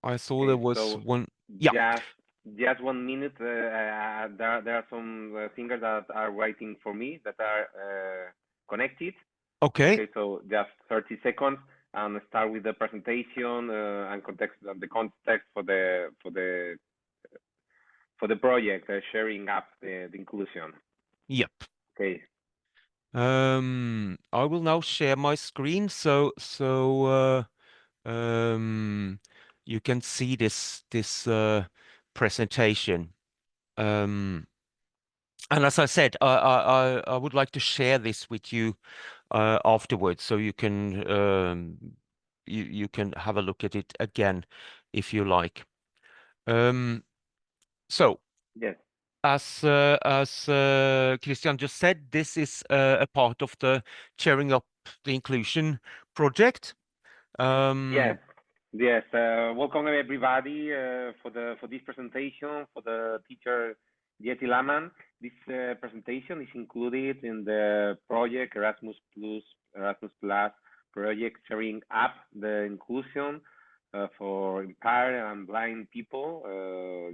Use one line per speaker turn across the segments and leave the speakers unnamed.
I saw there
Okay,
was
so
one. Yeah.
just just 1 minute. There are some singers that are waiting for me that are connected.
Okay.
Okay, so just 30 seconds and start with the presentation and the context for the project, sharing up the inclusion.
Yep.
Okay.
I will now share my screen so you can see this presentation. And as I said, I would like to share this with you afterwards, so you can have a look at it again if you like. So
Yes.
as Christian just said, this is a part of the Cheering Up the Inclusion project.
Yes. Yes. Welcome everybody for this presentation for the teacher Yeti Laman. This presentation is included in the project Erasmus Plus project sharing up the inclusion for impaired and blind people,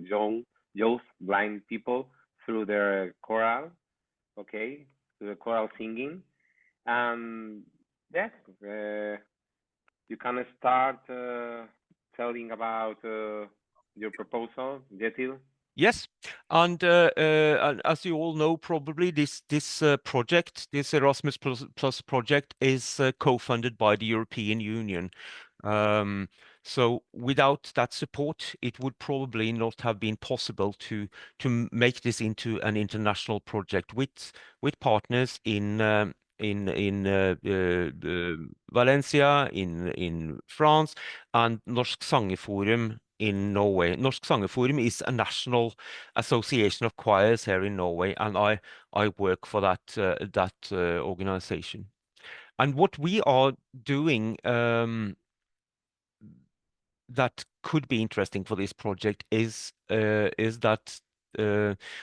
young youth blind people through their choral, okay, through the choral singing, and yes. You can start telling about your proposal, Jetil.
Yes, and as you all know, probably this project, this Erasmus Plus project, is co-funded by the European Union. Um, so without that support, it would probably not have been possible to make this into an international project with partners in Valencia, in France, and Norsk Sangerforum in Norway. Norsk Sangerforum is a national association of choirs here in Norway, and I work for that organization. And what we are doing that could be interesting for this project is that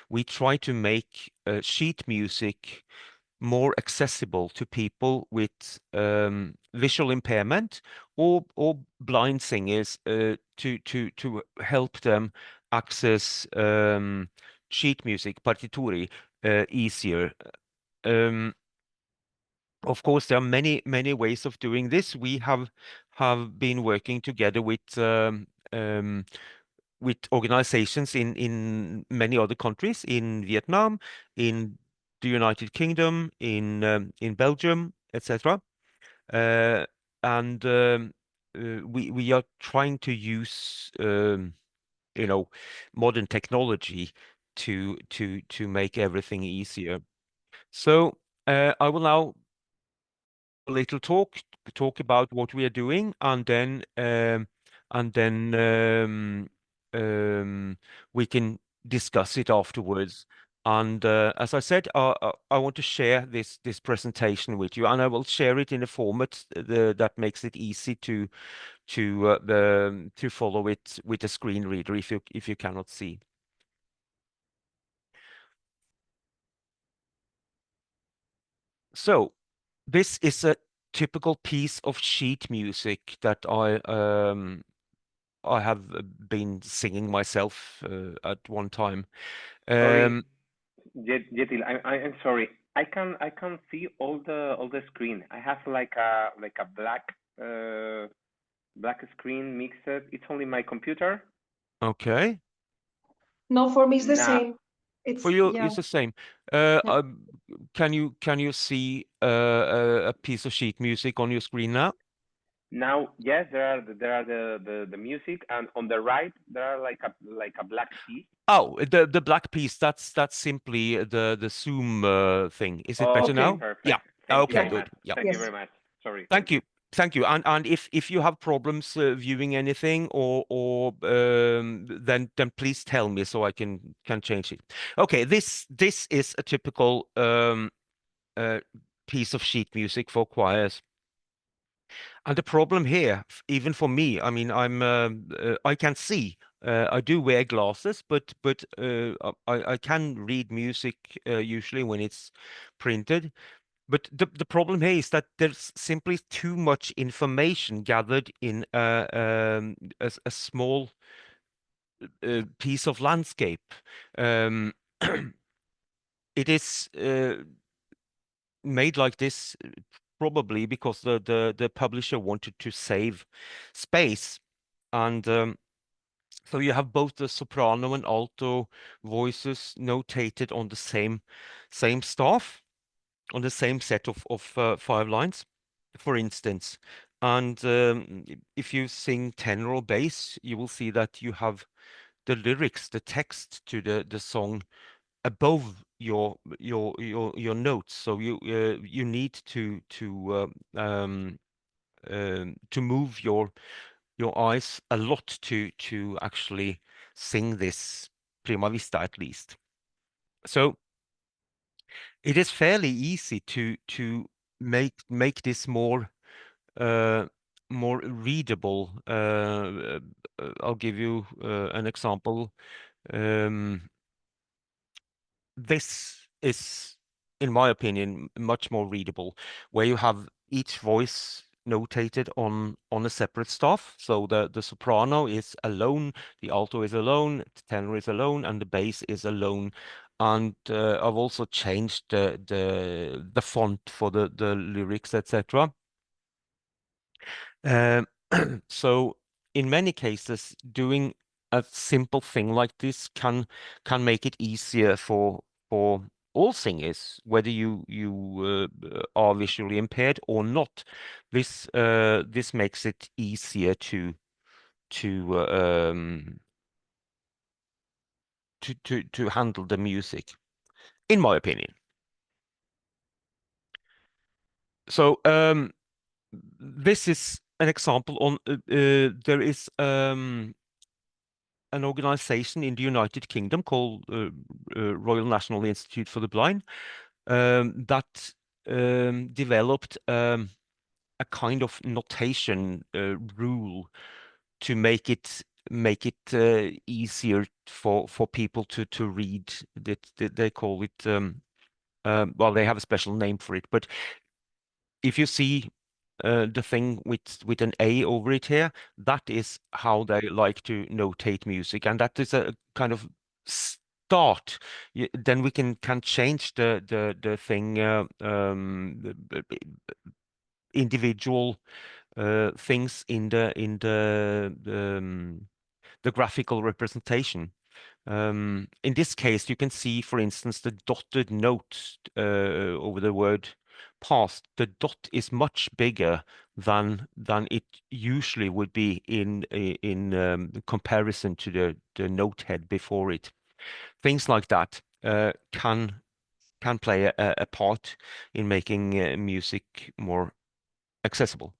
we try to make sheet music more accessible to people with visual impairment or blind singers to help them access sheet music partituri easier. Um, of course, there are many ways of doing this. We have been working together with organizations in many other countries, in Vietnam, in the United Kingdom, in Belgium, etc. Uh, and we are trying to use modern technology to make everything easier. So I will now a little talk about what we are doing, and then we can discuss it afterwards. And as I said, I want to share this presentation with you, and I will share it in a format that makes it easy to follow it with a screen reader if you cannot see. So this is a typical piece of sheet music that I have been singing myself at one time.
Sorry,
Um,
Jetil. I'm sorry. I can see all the screen. I have like a black screen mixed. It's only my computer.
okay,
No, for me it's the
Now
same.
for
It's
you
yeah.
it's the same.
Yeah.
Can you see a piece of sheet music on your screen now?
now yes, there are the music, and on the right there are like a black piece.
Oh, the black piece. That's simply the Zoom thing. Is it better
Okay,
Okay.
now? Yeah.
perfect. Thank you
Okay,
very
Yeah.
good.
much.
Yeah.
Thank you
Yes.
very much. Sorry.
Thank you. Thank you. And if you have problems viewing anything or then please tell me so I can change it. Okay, this is a typical uh, piece of sheet music for choirs. And the problem here, even for me, I mean, I can see. I do wear glasses, but I can read music usually when it's printed. But the problem here is that there's simply too much information gathered in a small piece of landscape. Um, it is made like this probably because the publisher wanted to save space, and so you have both the soprano and alto voices notated on the same staff, on the same set of 5 lines, for instance. And if you sing tenor or bass, you will see that you have the lyrics, the text to the song above your notes. So you need to move your eyes a lot to actually sing this prima vista at least. So it is fairly easy to make this uh, more readable. I'll give you an example. Um, this is, in my opinion, much more readable, where you have each voice notated on a separate staff. So the soprano is alone, the alto is alone, the tenor is alone, and the bass is alone. And I've also changed the font for the lyrics, etc. Um, so in many cases, doing a simple thing like this can make it easier for all singers, whether you are visually impaired or not. This makes it easier to to handle the music, in my opinion. So this is an example on there is an organization in the United Kingdom called Royal National Institute for the Blind that developed a kind of notation rule to make it easier for people to read. They call it well, they have a special name for it, but if you see the thing with an A over it here, that is how they like to notate music, and that is a kind of start. Then we can change the thing the individual things in the graphical representation. In this case, you can see, for instance, the dotted note over the word past. The dot is much bigger than it usually would be in comparison to the note head before it. Things like that can play a part in making music more accessible.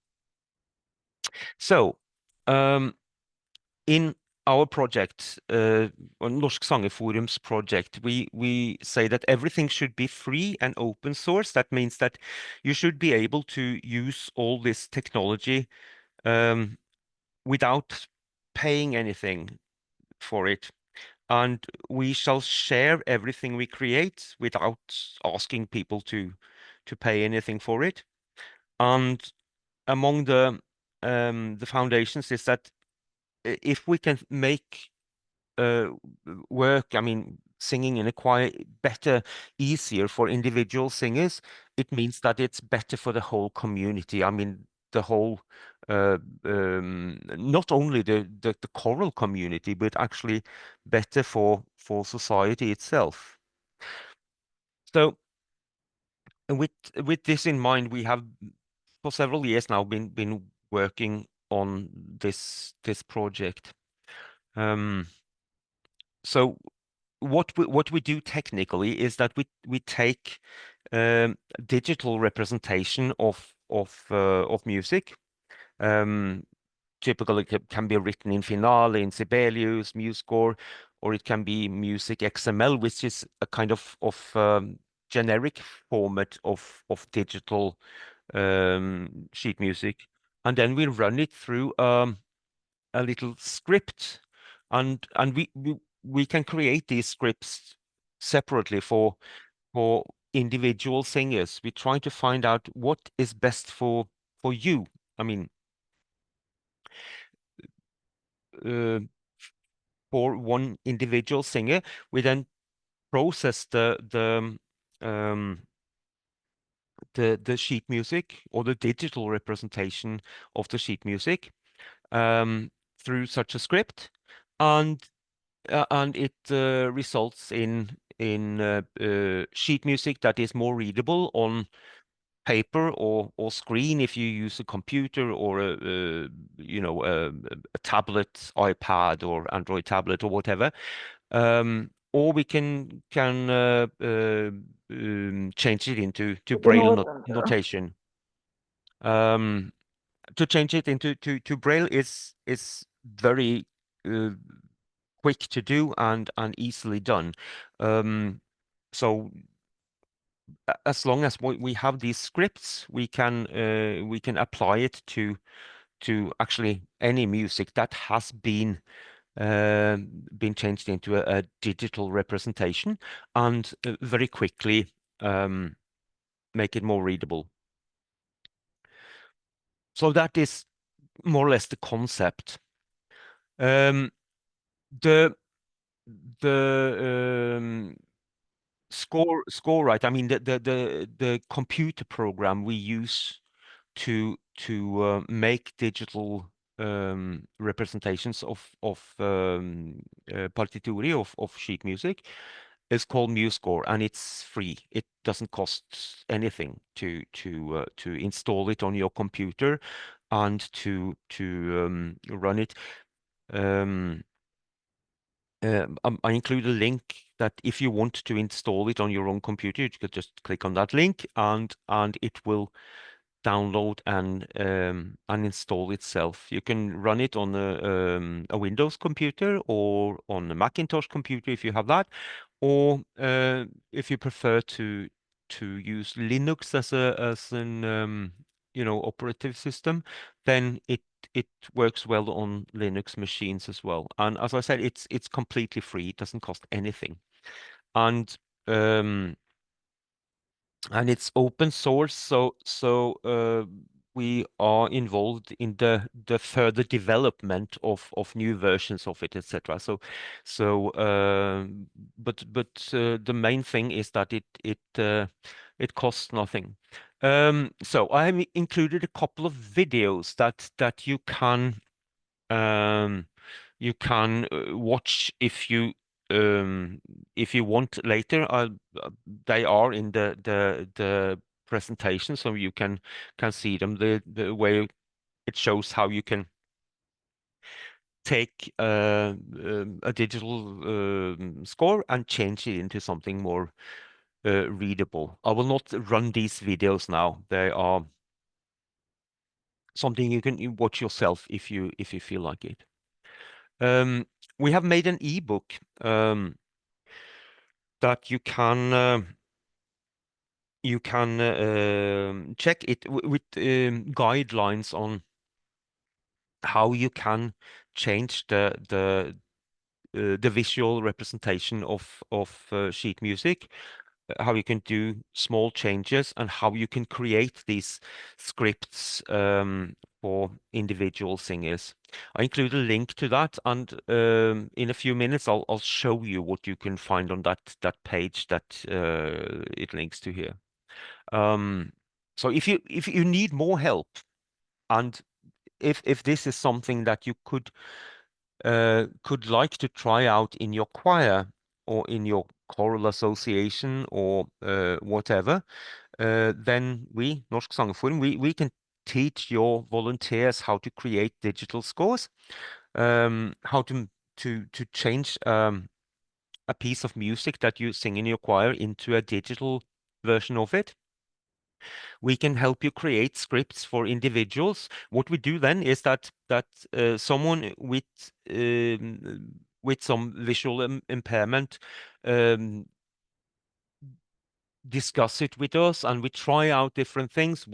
So, in our project, on Norsk Sangerforum's project, we say that everything should be free and open source. That means that you should be able to use all this technology without paying anything for it. And we shall share everything we create without asking people to pay anything for it. And among the foundations is that if we can make uh, work, I mean, singing in a choir better, easier for individual singers, it means that it's better for the whole community. I mean, the whole, not only the choral community, but actually better for society itself. So with this in mind, we have for several years now been working on this project. So what we do technically is that we take digital representation of music. Um, Typically, it can be written in Finale, in Sibelius, MuseScore, or it can be Music XML, which is a kind of generic format of digital sheet music, and then we run it through a little script, and we can create these scripts separately for individual singers. We try to find out what is best for you. I mean, uh, for one individual singer, we then process the sheet music or the digital representation of the sheet music through such a script, and it results in sheet music that is more readable on paper or screen if you use a computer or a tablet, iPad or Android tablet or whatever. Or we can change it into Braille notation. To change it into to Braille is very quick to do and easily done. So as long as we have these scripts, we can apply it to actually any music that has been changed into a digital representation, and very quickly make it more readable. So that is more or less the concept. The score right. I mean the computer program we use to make digital representations of partituri of sheet music is called MuseScore, and it's free. It doesn't cost anything to install it on your computer and to run it. I include a link that if you want to install it on your own computer, you could just click on that link and it will download and install itself. You can run it on a Windows computer or on a Macintosh computer if you have that, or if you prefer to use Linux as an operative system, then it works well on Linux machines as well. And as I said, it's completely free. It doesn't cost anything, and um, it's open source. So we are involved in the further development of new versions of it, etc. But the main thing is that it costs nothing. So I have included a couple of videos that um, you can watch if you want later. They are in the presentation, so you can see them. The way it shows how you can take a digital score and change it into something more readable. I will not run these videos now. They are something you can watch yourself if you feel like it. We have made an ebook that you can check it with guidelines on how you can change the visual representation of sheet music, how you can do small changes, and how you can create these scripts for individual singers. I include a link to that, and in a few minutes I'll show you what you can find on that page that it links to here. So if you need more help, and if this is something that you could like to try out in your choir or in your choral association or whatever, then we, Norsk Sangerforum, we can teach your volunteers how to create digital scores, how to change a piece of music that you sing in your choir into a digital version of it. We can help you create scripts for individuals. What we do then is that someone with some visual impairment discuss it with us, and we try out different things.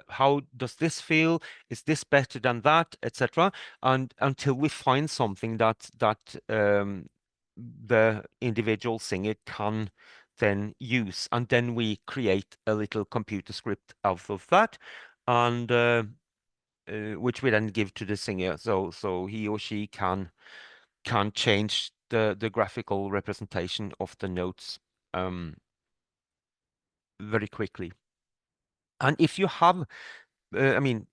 How does this feel? Is this better than that, etc. And until we find something that the individual singer can then use, and then we create a little computer script out of that, and which we then give to the singer, so he or she can change the graphical representation of the notes very quickly. And if you have, I mean,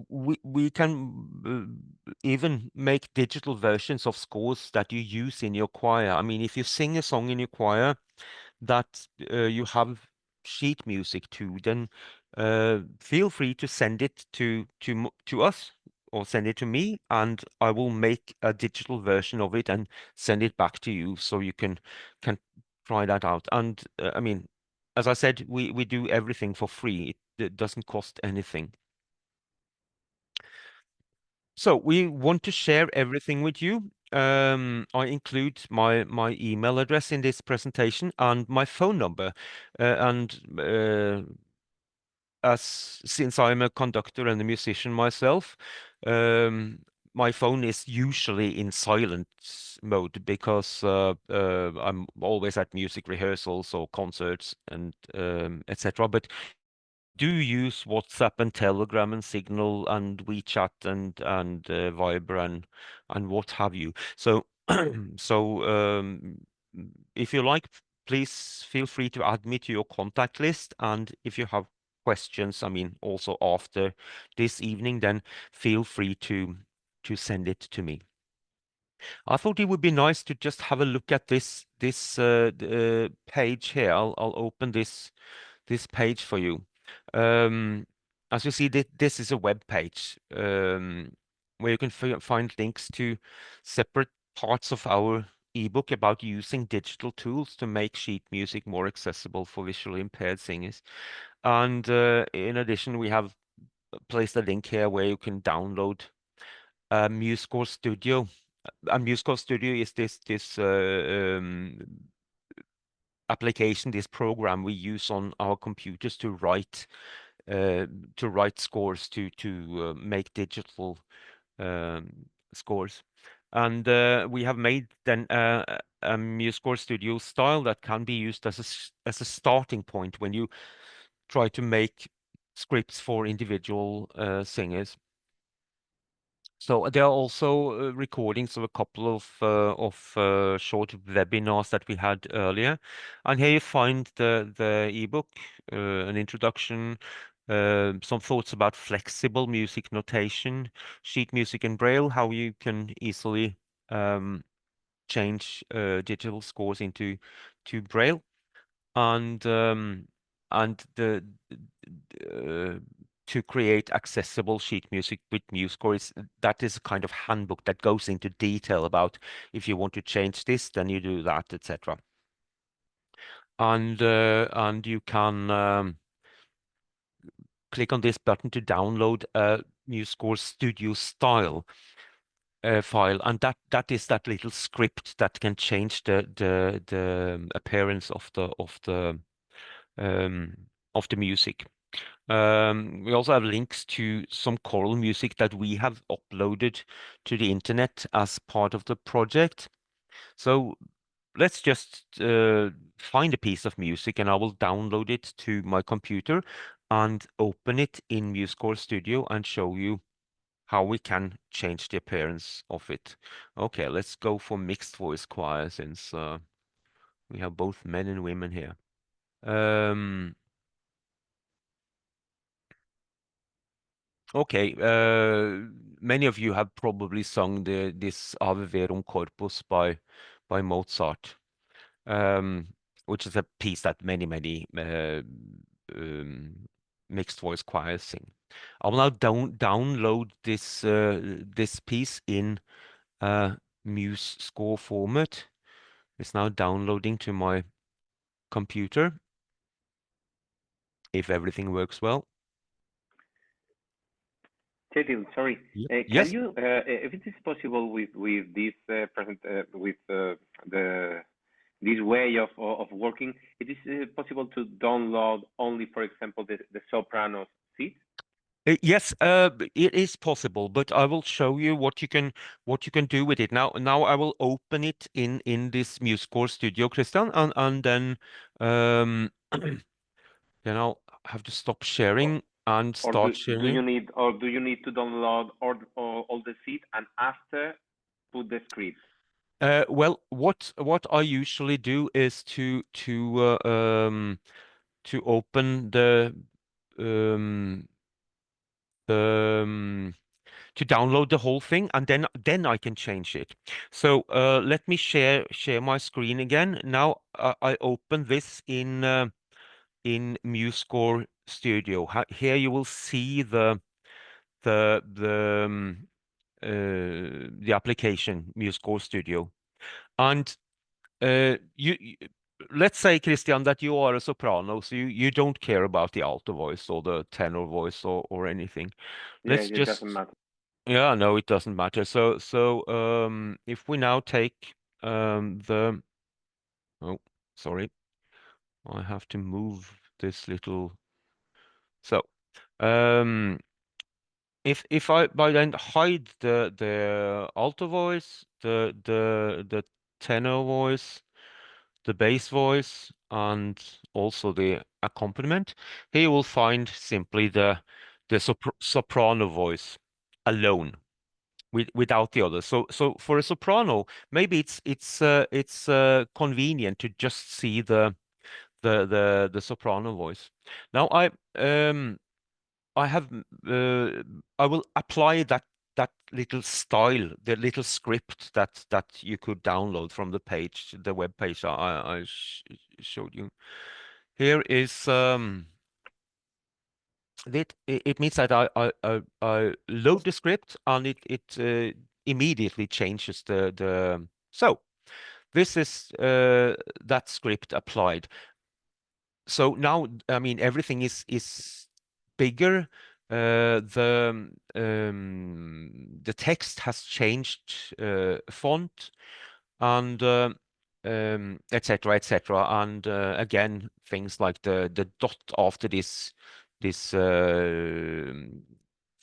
we can even make digital versions of scores that you use in your choir. I mean, if you sing a song in your choir that you have sheet music to, then feel free to send it to us or send it to me, and I will make a digital version of it and send it back to you so you can try that out. And I mean, as I said, we do everything for free. It doesn't cost anything. So we want to share everything with you. I include my email address in this presentation and my phone number. And as since I'm a conductor and a musician myself, um, my phone is usually in silent mode because I'm always at music rehearsals or concerts and etc. But we do use WhatsApp and Telegram and Signal and WeChat and Viber and what have you. So so if you like, please feel free to add me to your contact list. And if you have questions, I mean, also after this evening, then feel free to send it to me. I thought it would be nice to just have a look at this page here. I'll open this page for you. As you see, this is a web page where you can find links to separate parts of our ebook about using digital tools to make sheet music more accessible for visually impaired singers. And in addition, we have placed a link here where you can download MuseScore Studio. And MuseScore Studio is this application, this program we use on our computers to write scores to make digital scores. And we have made then a MuseScore Studio style that can be used as a starting point when you try to make scripts for individual singers. So there are also recordings of a couple of short webinars that we had earlier, and here you find the ebook, an introduction, some thoughts about flexible music notation, sheet music in Braille, how you can easily change digital scores into Braille, and the to create accessible sheet music with MuseScore that is a kind of handbook that goes into detail about if you want to change this, then you do that, etc. And you can click on this button to download a MuseScore Studio style file, and that is that little script that can change the appearance of the music. We also have links to some choral music that we have uploaded to the internet as part of the project. So let's just find a piece of music and I will download it to my computer and open it in MuseScore Studio and show you how we can change the appearance of it. Okay, let's go for mixed voice choir since we have both men and women here. Okay, many of you have probably sung this Ave Verum Corpus by Mozart, um, which is a piece that many mixed voice choirs sing. I will now download this piece in Muse score format. It's now downloading to my computer, if everything works well.
Chetil, sorry. Can
Yes.
you, if it is possible with this present with this way of working, it is possible to download only, for example, the soprano seat?
Yes, it is possible, but I will show you what you can do with it. Now I will open it in this MuseScore Studio, Christian, and then um, then I'll have to stop
Or,
sharing and
or
start sharing.
do you need to download all the seed and after put the script?
Well, what I usually do is to open um, the to download the whole thing, and then I can change it. So let me share my screen again. Now I open this in MuseScore Studio. Here you will see the the application MuseScore Studio, and you let's say, Christian, that you are a soprano, so you don't care about the alto voice or the tenor voice or anything.
Yeah,
Let's
it doesn't
just
matter.
Yeah, no, it doesn't matter. So if we now take the oh, sorry, I have to move this little. So um if I by then hide the alto voice, the tenor voice, the bass voice, and also the accompaniment, here you will find simply the soprano voice alone, without the others. So for a soprano, maybe it's convenient to just see the soprano voice. Now I have I will apply that little style, the little script that you could download from the page, the web page I showed you. Here is it means that I load the script, and it immediately changes the so this is that script applied. So now, I mean, everything is bigger. The text has changed font, and etc. etc. And again, things like the dot after this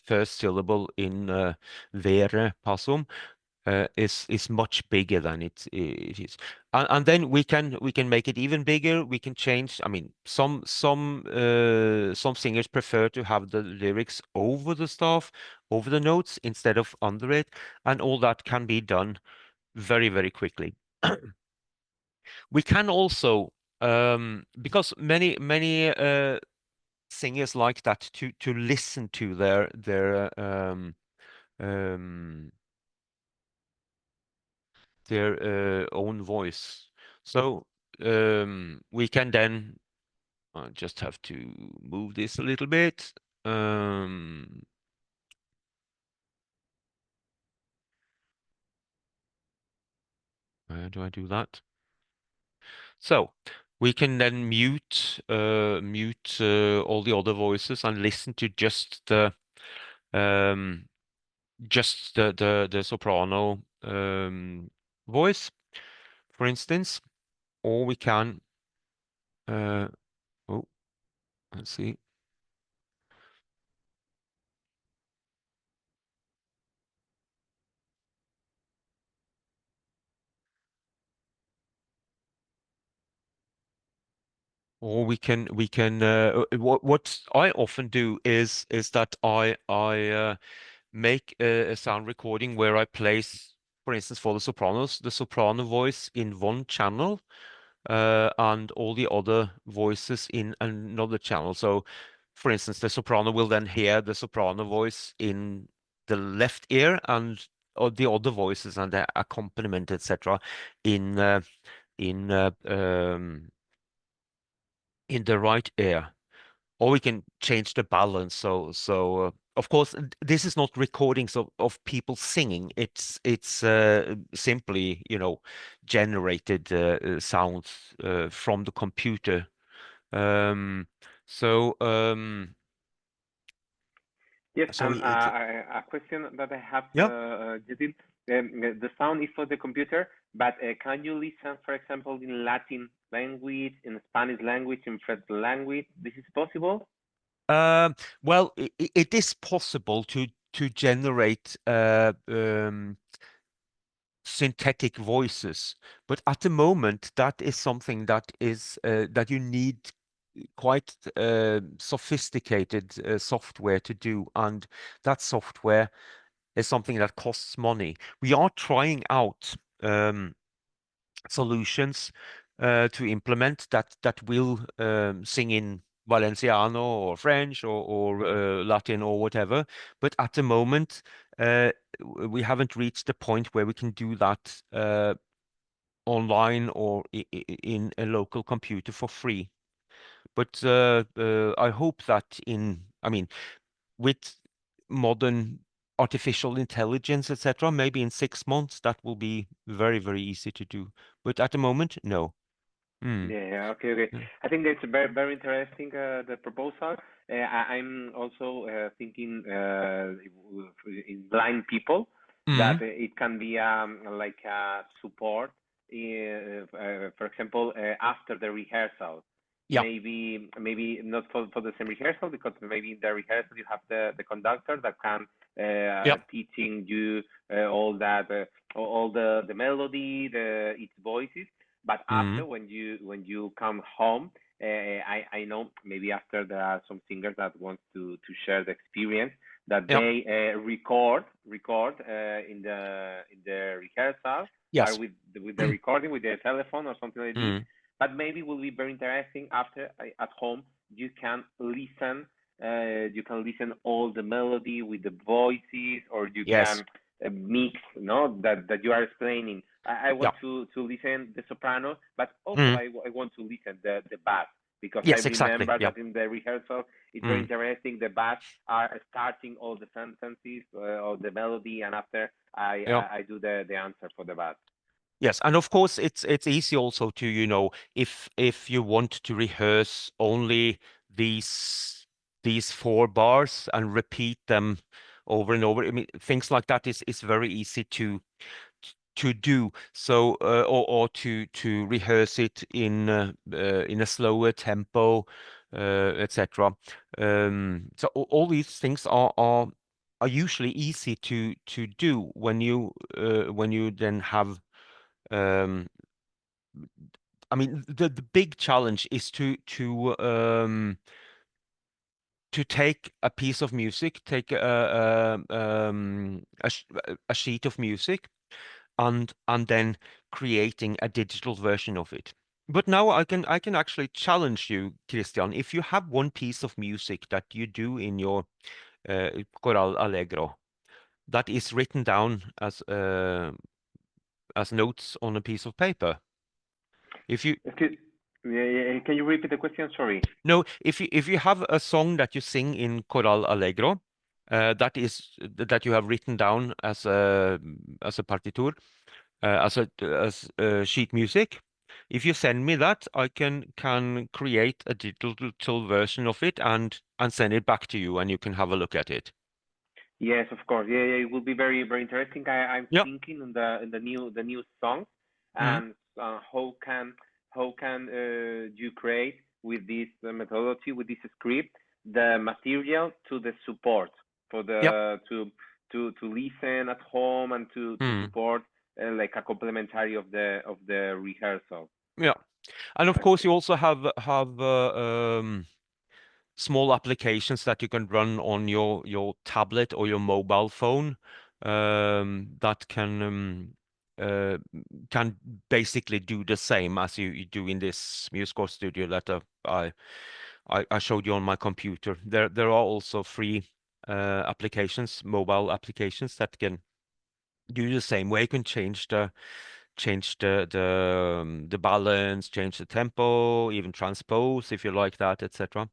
first syllable in vere passum is much bigger than it is, and then we can make it even bigger. We can change. I mean, some singers prefer to have the lyrics over the staff, over the notes instead of under it, and all that can be done very, very quickly. We can also, because many singers like that, to listen to um, their own voice. So we can then just have to move this a little bit. Um, where do I do that? So we can then mute all the other voices and listen to um, just the soprano voice, for instance, or we can uh, oh, let's see. Or we can what I often do is that I make a sound recording where I place, for instance, for the sopranos, the soprano voice in one channel, and all the other voices in another channel. So, for instance, the soprano will then hear the soprano voice in the left ear, and the other voices and the accompaniment, etc., in in uh, um, in the right ear. Or we can change the balance. So of course, this is not recordings of people singing. It's simply, generated sounds from the computer. Um, so
Yes, and
sorry.
a question that I have,
Yeah.
Judith. The sound is for the computer, but can you listen, for example, in Latin language, in Spanish language, in French language? This is possible?
Well, it is possible to generate synthetic voices, but at the moment, that is something that is that you need quite sophisticated software to do, and that software is something that costs money. We are trying out solutions to implement that will sing in Valenciano or French or Latin or whatever. But at the moment, we haven't reached the point where we can do that online or in a local computer for free. But I hope that I mean, with modern artificial intelligence, etc., maybe in 6 months that will be very, very easy to do. But at the moment, no. Mm.
Yeah, yeah, okay, okay.
Yeah.
I think it's very, very interesting, the proposal. I'm also thinking in blind people that
Mm.
it can be like a support, for example, after the rehearsal.
Yeah.
Maybe not for the same rehearsal, because maybe in the rehearsal you have the conductor that can
Yeah.
teaching you all that, all the melody, its voices. But after,
Mm.
when you come home, I know maybe after there are some singers that want to share the experience that
Yeah.
they record in the rehearsal, are
Yes.
with the recording with their telephone or something like this.
Mm.
But maybe will be very interesting after, at home you can listen. You can listen all the melody with the voices, or you
Yes.
can mix, no, that you are explaining. I
Yeah.
want to listen the soprano, but also
Mm.
I want to listen the bass, because I
Yes, exactly.
remember
Yeah.
that in the rehearsal it's very
Mm.
interesting. The bass are starting all the sentences or the melody, and after I
Yeah.
I, I do the answer for the bass.
Yes, and of course it's easy also to, if you want to rehearse only these four bars and repeat them over and over. I mean, things like that is very easy to do. So or to rehearse it in a slower tempo, etc. So all these things are usually easy to do when you then have um, I mean, the big challenge is to take a piece of music, take a sheet of music, and then creating a digital version of it. But now I can actually challenge you, Christian. If you have one piece of music that you do in your Coral Allegro that is written down as notes on a piece of paper. If you
Excuse, yeah, yeah, can you repeat the question? Sorry.
No, if you have a song that you sing in Coral Allegro, that you have written down as a partitur, as sheet music. If you send me that, I can create a digital version of it and send it back to you, and you can have a look at it.
Yes, of course. Yeah, yeah, it will be very, very interesting. I'm
Yeah.
thinking in the new songs,
Mm.
and how can you create with this methodology, with this script, the material to the support for
Yeah.
the to listen at home, and to
Mm.
support, like a complementary of the rehearsal.
Yeah. And of course,
Okay.
you also have small applications that you can run on your tablet or your mobile phone that uh, can basically do the same as you do in this MuseScore studio that I showed you on my computer. There are also free applications, mobile applications that can do the same way. You can change the balance, change the tempo, even transpose if you like that, etc.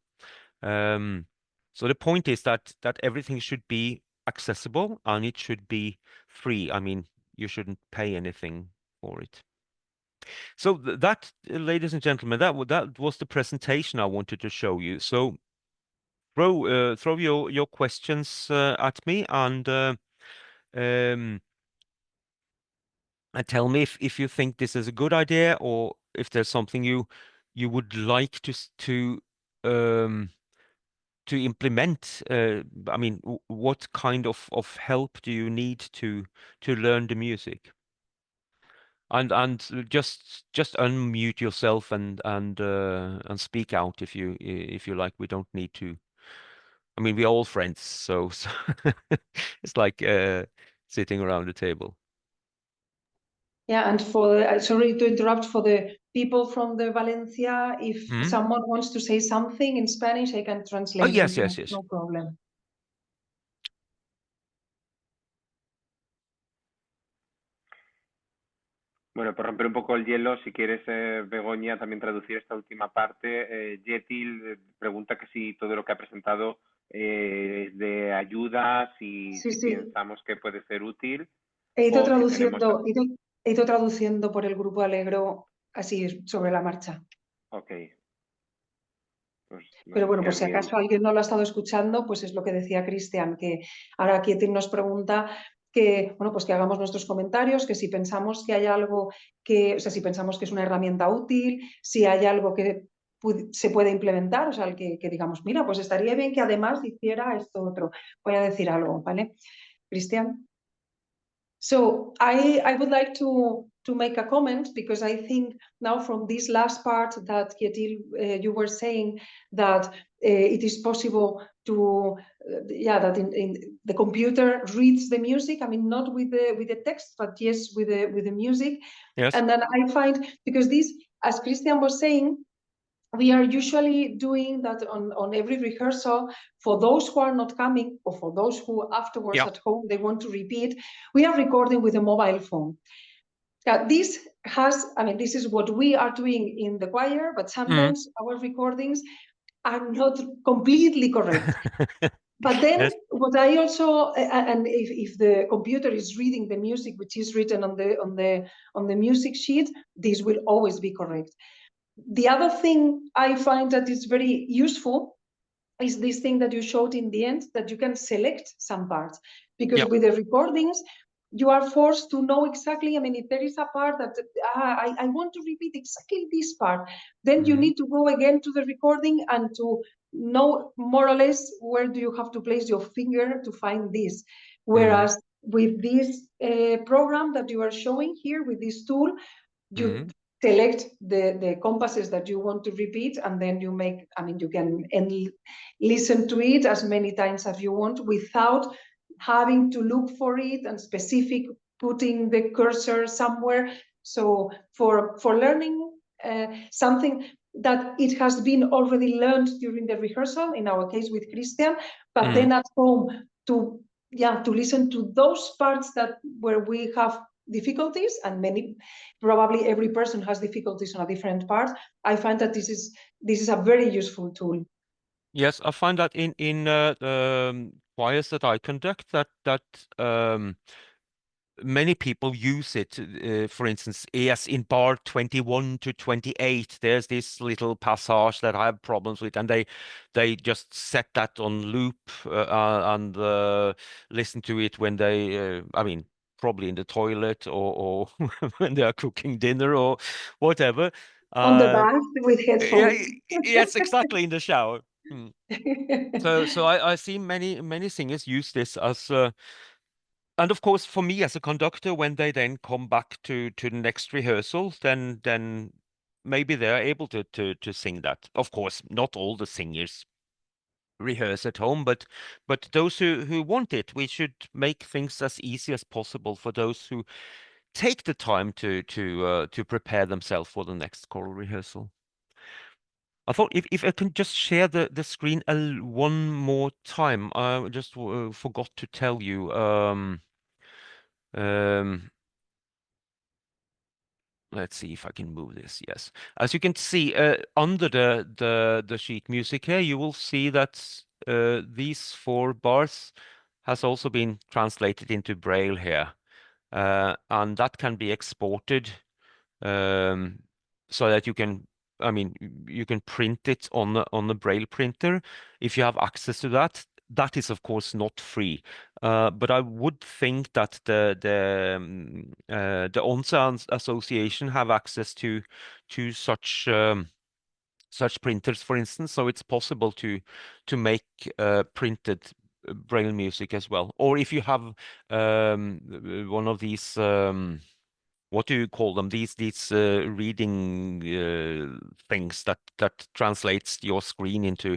Um, so the point is that everything should be accessible and it should be free. I mean, you shouldn't pay anything for it. So that, ladies and gentlemen, that was the presentation I wanted to show you. So throw your questions at me um, and tell me if you think this is a good idea or if there's something you would like to implement? I mean, what kind of help do you need to learn the music? And just unmute yourself and speak out if you like. We don't need to. I mean, we're all friends, so it's like sitting around the table.
Yeah, and for sorry to interrupt, for the people from the Valencia, if someone wants to say something in Spanish, I can
Oh,
translate
yes,
also,
yes.
no problem.
Bueno, por romper un poco el hielo, si quieres, Begoña, también traducir esta última parte. Yetil pregunta que si todo lo que ha presentado es de ayuda, si
Sí, sí.
pensamos que puede ser útil
He ido
o si tenemos...
traduciendo por el grupo Alegro así sobre la marcha.
Ok. Pues no
Pero
sé
bueno,
si
por si
alguien...
acaso alguien no lo ha estado escuchando, pues es lo que decía Cristian, que ahora Kietil nos pregunta que, bueno, pues que hagamos nuestros comentarios, que si pensamos que hay algo que, o sea, si pensamos que es una herramienta útil, si hay algo que se puede implementar, o sea, que digamos, mira, pues estaría bien que además hiciera esto otro. Voy a decir algo, ¿vale? Cristian. So I would like to make a comment, because I think now from this last part that Kjetil, you were saying that it is possible to that in the computer reads the music. I mean, not with the text, but yes, with the music.
Yes.
And then I find, because this, as Christian was saying, we are usually doing that on every rehearsal. For those who are not coming, or for those who afterwards at home they want to repeat, we are recording with a mobile phone. This is what we are doing in the choir, but sometimes our recordings are not completely correct. But then
Yes.
what I also, and if the computer is reading the music which is written on the music sheet, this will always be correct. The other thing I find that is very useful is this thing that you showed in the end, that you can select some parts, because with the recordings, you are forced to know exactly, I mean, if there is a part that I want to repeat exactly this part, then you need to go again to the recording and to know more or less where do you have to place your finger to find this. Whereas with this program that you are showing here, with this tool, you select the compasses that you want to repeat, and then you make, I mean, you can listen to it as many times as you want without having to look for it and specific putting the cursor somewhere. So for learning something that it has been already learned during the rehearsal, in our case with Christian, but then at home to listen to those parts that where we have difficulties, and probably every person has difficulties on a different part. I find that this is a very useful tool.
Yes, I find that in choirs that I conduct, that many people use it. For instance, yes, in bar 21 to 28, there's this little passage that I have problems with, and they just set that on loop and listen to it when they, I mean, probably in the toilet or when they are cooking dinner or whatever.
On the bath with headphones.
Yes, exactly, in the shower. So I see many singers use this as and of course for me as a conductor, when they then come back to the next rehearsal, then maybe they're able to sing that. Of course, not all the singers rehearse at home, but those who want it, we should make things as easy as possible for those who take the time to prepare themselves for the next choral rehearsal. I thought if I can just share the screen one more time. I just forgot to tell you. Let's see if I can move this. Yes, as you can see under the sheet music here, you will see that these 4 bars has also been translated into Braille here, and that can be exported so that you can, I mean, you can print it on the Braille printer if you have access to that. That is, of course, not free, but I would think that the ONSA Association have access to such such printers, for instance. So it's possible to make printed Braille music as well. Or if you have one of these what do you call them? These reading things that translates your screen into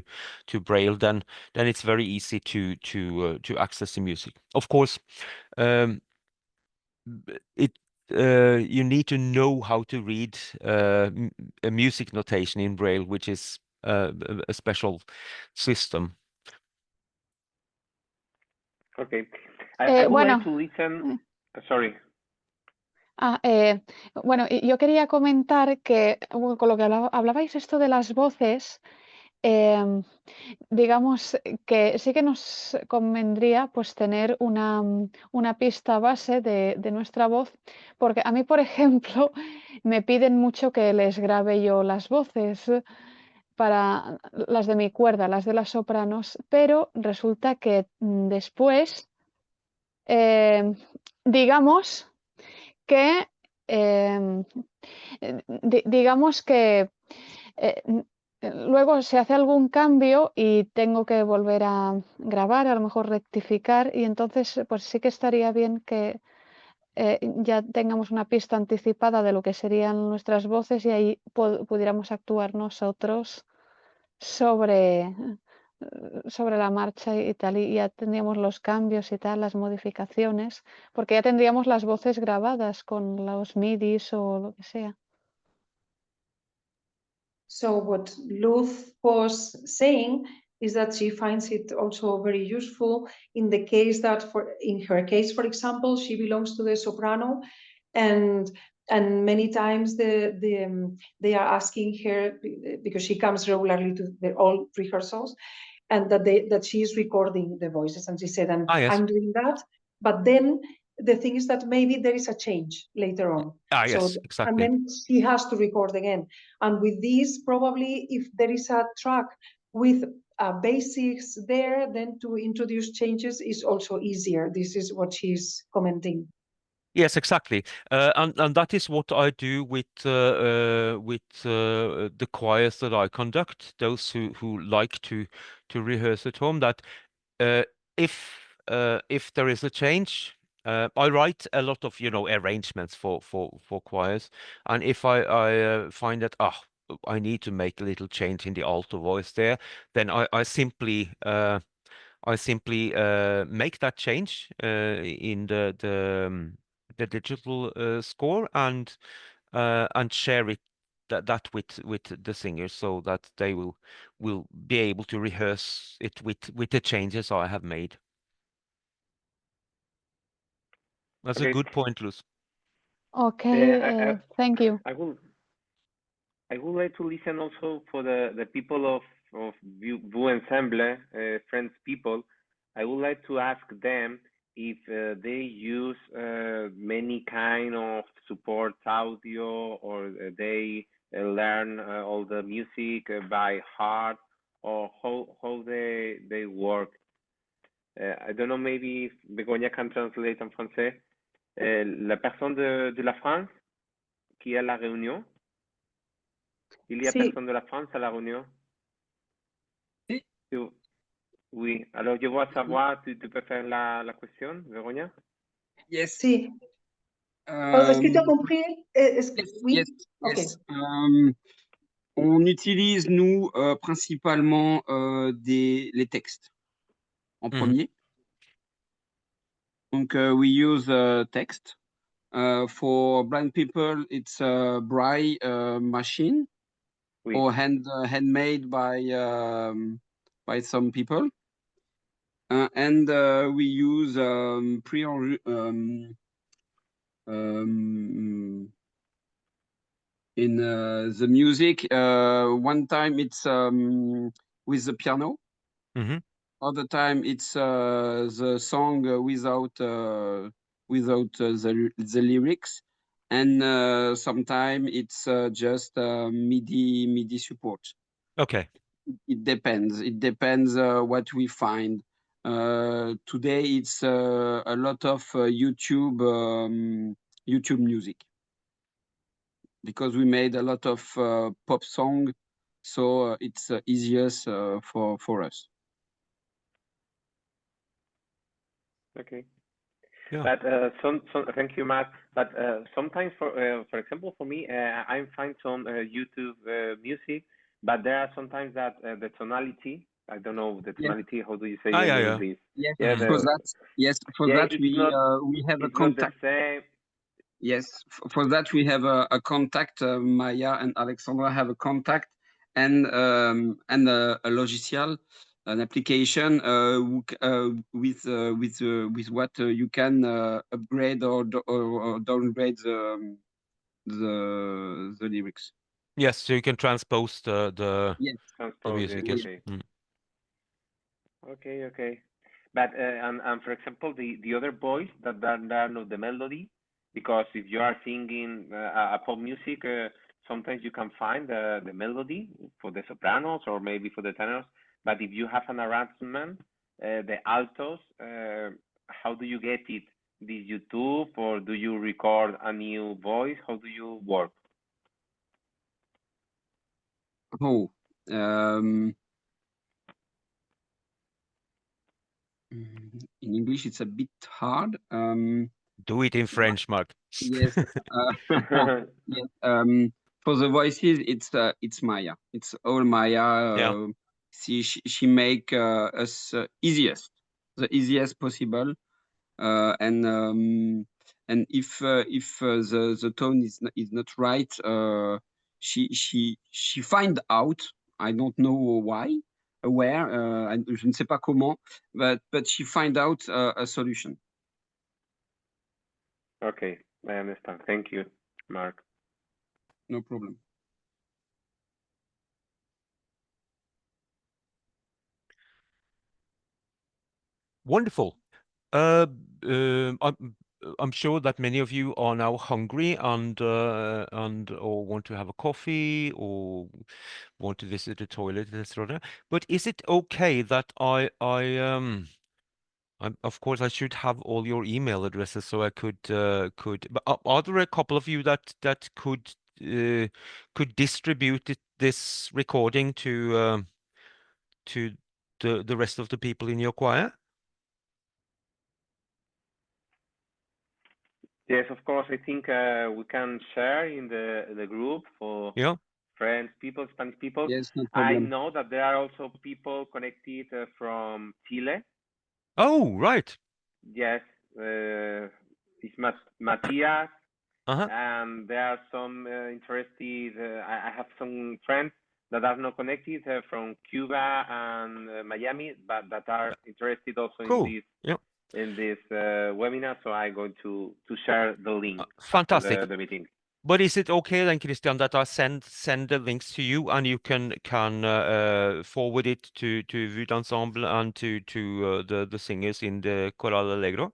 Braille, then it's very easy to access the music. Of course, it you need to know how to read a music notation in Braille, which is a special system.
Okay. I would
Bueno,
like to listen. Sorry.
Bueno, yo quería comentar que con lo que hablabais esto de las voces, digamos que sí que nos convendría pues tener una pista base de nuestra voz, porque a mí, por ejemplo, me piden mucho que les grabe yo las voces para las de mi cuerda, las de las sopranos, pero resulta que después, digamos que digamos que luego se hace algún cambio y tengo que volver a grabar, a lo mejor rectificar, y entonces pues sí que estaría bien que ya tengamos una pista anticipada de lo que serían nuestras voces y ahí pudiéramos actuar nosotros sobre, sobre la marcha y tal, y ya tendríamos los cambios y tal, las modificaciones, porque ya tendríamos las voces grabadas con los midis o lo que sea.
So what Luz was saying is that she finds it also very useful in the case that, in her case, for example, she belongs to the soprano, and many times they are asking her, because she comes regularly to all rehearsals, and that she is recording the voices, and she said, and
Yes.
I'm doing that, but then the thing is that maybe there is a change later on.
Yes, exactly.
And then she has to record again. And with this, probably if there is a track with basics there, then to introduce changes is also easier. This is what she's commenting.
Yes, exactly, and that is what I do with the choirs that I conduct. Those who like to rehearse at home. That if there is a change, I write a lot of arrangements for choirs, and if I find that I need to make a little change in the alto voice there, then I simply make that change in the digital score and share it that with the singers, so that they will be able to rehearse it with the changes I have made. That's a good point, Luz.
Okay, thank you.
I would like to listen also for the people of Vu Ensemble, French people. I would like to ask them if they use many kind of support audio, or they learn all the music by heart, or how they work. I don't know, maybe if Begonia can translate en français. La personne de la France qui est à la réunion. Il y a personne de la France à la réunion?
Sí.
Oui. Alors, je veux savoir, tu peux faire la question, Véronia?
Yes.
Sí. Est-ce que tu as compris? Oui.
Yes.
Okay.
On utilise, nous, principalement les textes en premier. Donc, we use text. For blind people, it's a braille machine,
Oui.
or handmade by some people. And we use in the music. One time it's with the piano. Other time it's the song without the lyrics, and sometimes it's just MIDI support.
Okay.
It depends what we find. Today it's a lot of YouTube music, because we made a lot of pop song, so it's easiest for us.
Okay.
Yeah.
But thank you, Matt. But sometimes, for example, for me, I find some YouTube music, but there are sometimes that the tonality, I don't know the
Yes.
tonality. How do you say
Ah,
in
yeah, yeah.
English?
Yes,
Yeah,
for that, yes, for
yeah,
that we have a
it's not the
contact.
same.
Yes, for that we have a contact. Maya and Alexandra have a contact and a logiciel, an application with what you can upgrade or downgrade the lyrics.
Yes, so you can transpose the
Yes,
Transpose
music.
it.
Yes.
Okay.
Mm.
Okay. But and for example, the other voice that know the melody, because if you are singing a pop music, sometimes you can find the melody for the sopranos or maybe for the tenors. But if you have an arrangement, the altos, how do you get it? This YouTube or do you record a new voice? How do you work?
Oh, in English it's a bit hard.
Do it in French, Mark.
Yes. Yes. For the voices, it's Maya. It's all Maya.
Yeah.
She make us the easiest possible. And if the tone is not right, she find out. I don't know why, where. Je ne sais pas comment, but she find out a solution.
Okay, I understand. Thank you, Mark.
No problem.
Wonderful. I'm sure that many of you are now hungry and or want to have a coffee or want to visit the toilet, etc. But is it okay that of course I should have all your email addresses so I could. But are there a couple of you that could distribute this recording to the rest of the people in your choir?
Yes, of course. I think we can share in the group for
Yeah.
French people, Spanish people.
Yes, no
I
problem.
know that there are also people connected from Chile.
Oh, right.
Yes, it's Matthias,
Uh-huh.
and there are some interested. I have some friends that are not connected from Cuba and Miami, but that are interested also
Cool. Yeah.
in this webinar. So I'm going to share the link after
Fantastic.
the meeting.
But is it okay then, Christian, that I send the links to you and you can forward it to Vud Ensemble and to the singers in the Coral Allegro?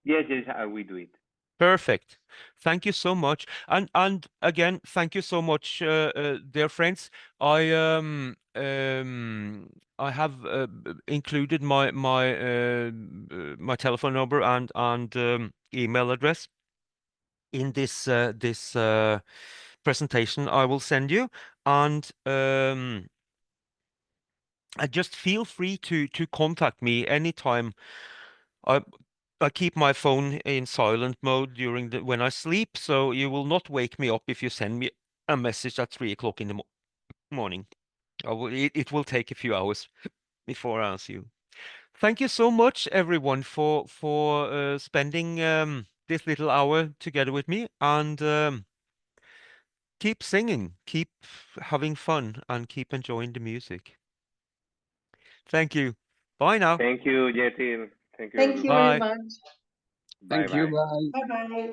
Yes, we do it.
Perfect. Thank you so much. And again, thank you so much, dear friends. I have included my telephone number and email address in this presentation I will send you, and just feel free to contact me anytime. I I keep my phone in silent mode during when I sleep, so you will not wake me up if you send me a message at 3 o'clock in the morning. It will take a few hours before I answer you. Thank you so much, everyone, for spending this little hour together with me, and keep singing, keep having fun, and keep enjoying the music. Thank you. Bye now.
Thank you, Yetil. Thank you,
Thank you
everybody.
very
Bye.
much.
Bye
Thank you.
bye.
Bye.
Bye bye.